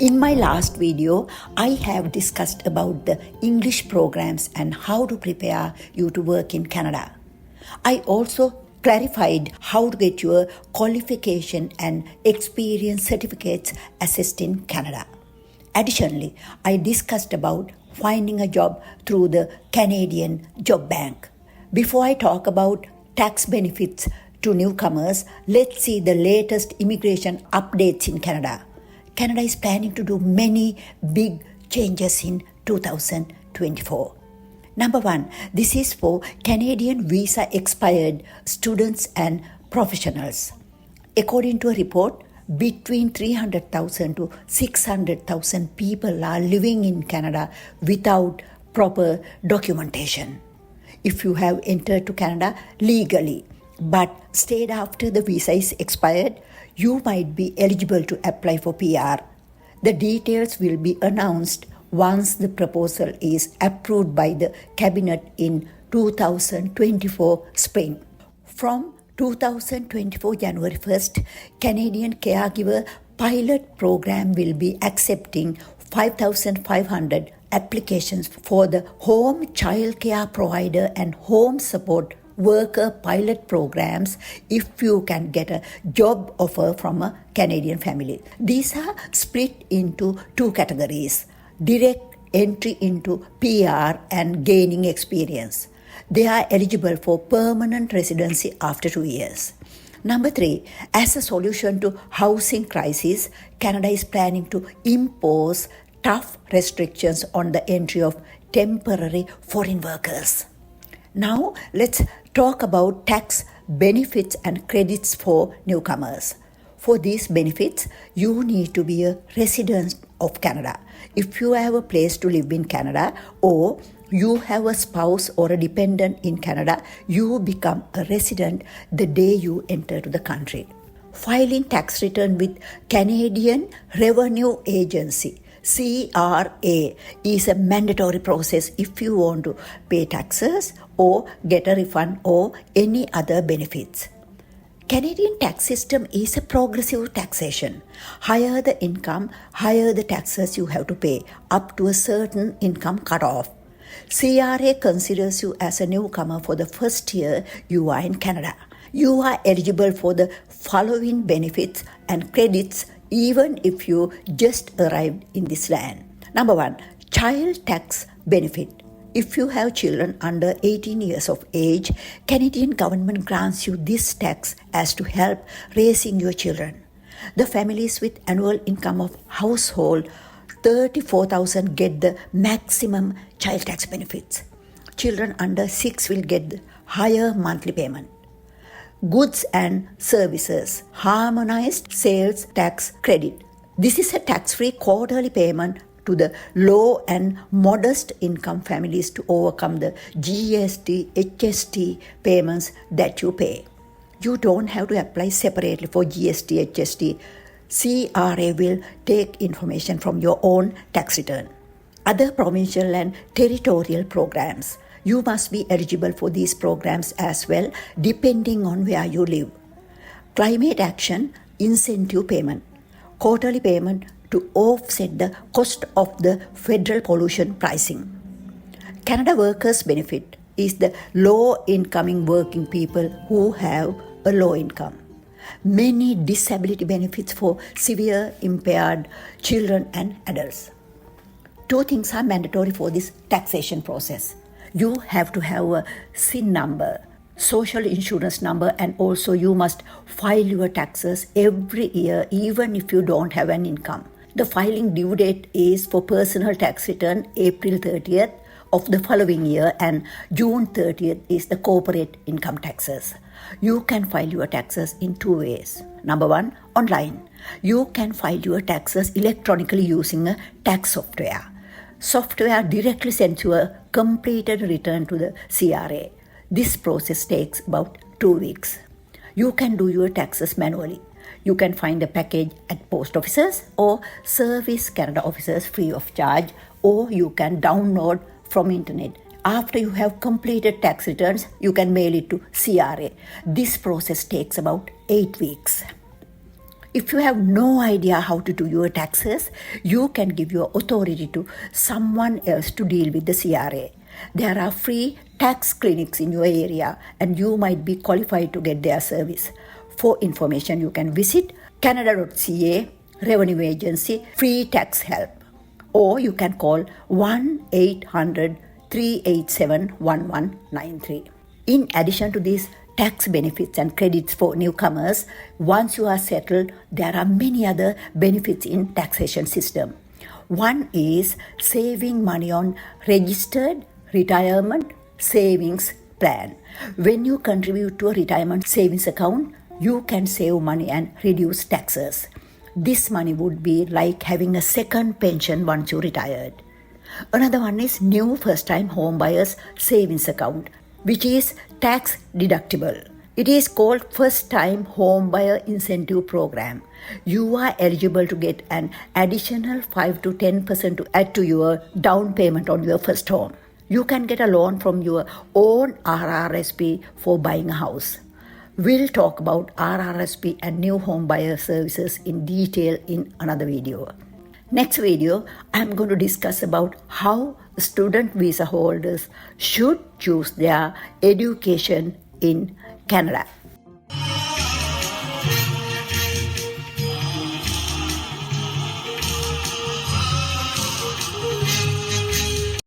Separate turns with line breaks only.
In my last video, I have discussed about the English programs and how to prepare you to work in Canada. I also clarified how to get your qualification and experience certificates assessed in Canada. Additionally, I discussed about finding a job through the Canadian Job Bank. Before I talk about tax benefits to newcomers, let's see the latest immigration updates in Canada. Canada is planning to do many big changes in 2024. Number one, this is for Canadian visa expired students and professionals. According to a report, between 300,000 to 600,000 people are living in Canada without proper documentation. If you have entered to Canada legally but stayed after the visa is expired, you might be eligible to apply for PR. The details will be announced once the proposal is approved by the Cabinet in 2024 spring. From 2024 January 1st, Canadian Caregiver Pilot Program will be accepting 5,500 applications for the Home Child Care Provider and Home Support Worker pilot programs if you can get a job offer from a Canadian family. These are split into two categories: direct entry into PR and gaining experience. They are eligible for permanent residency after 2 years. Number three, as a solution to housing crisis, Canada is planning to impose tough restrictions on the entry of temporary foreign workers. Now, let's talk about tax benefits and credits for newcomers. For these benefits, you need to be a resident of Canada. If you have a place to live in Canada or you have a spouse or a dependent in Canada, you become a resident the day you enter to the country. Filing tax return with Canadian Revenue Agency CRA is a mandatory process if you want to pay taxes or get a refund or any other benefits. Canadian tax system is a progressive taxation. Higher the income, higher the taxes you have to pay up to a certain income cutoff. CRA considers you as a newcomer for the first year you are in Canada. You are eligible for the following benefits and credits even if you just arrived in this land. Number one, child tax benefit. If you have children under 18 years of age, Canadian government grants you this tax as to help raising your children. The families with annual income of household 34,000 get the maximum child tax benefits. Children under 6 will get the higher monthly payment. Goods and services, harmonized sales tax credit. This is a tax-free quarterly payment to the low and modest income families to overcome the GST, HST payments that you pay. You don't have to apply separately for GST, HST. CRA will take information from your own tax return. Other provincial and territorial programs. You must be eligible for these programs as well, depending on where you live. Climate Action Incentive Payment. Quarterly payment to offset the cost of the federal pollution pricing. Canada Workers Benefit is the low-income working people who have a low income. Many disability benefits for severe impaired children and adults. Two things are mandatory for this taxation process. You have to have a SIN number, social insurance number, and also you must file your taxes every year even if you don't have an income. The filing due date is for personal tax return April 30th of the following year and June 30th is the corporate income taxes. You can file your taxes in two ways. Number one, online. You can file your taxes electronically using a tax software. Software directly sends you a completed return to the CRA. This process takes about 2 weeks. You can do your taxes manually. You can find a package at post offices or Service Canada offices free of charge, or you can download from internet. After you have completed tax returns, you can mail it to CRA. This process takes about 8 weeks. If you have no idea how to do your taxes, you can give your authority to someone else to deal with the CRA. There are free tax clinics in your area and you might be qualified to get their service. For information, you can visit canada.ca, Revenue Agency, Free Tax Help. Or you can call 1-800-387-1193. In addition to these tax benefits and credits for newcomers, once you are settled, there are many other benefits in taxation system. One is saving money on registered retirement savings plan. When you contribute to a retirement savings account, you can save money and reduce taxes. This money would be like having a second pension once you retired. Another one is new first-time homebuyers savings account, which is tax deductible. It is called First-time Homebuyer Incentive Program. You are eligible to get an additional 5 to 10% to add to your down payment on your first home. You can get a loan from your own RRSP for buying a house. We'll talk about RRSP and new home buyer services in detail in another video. Next video, I'm going to discuss about how student visa holders should choose their education in Canada.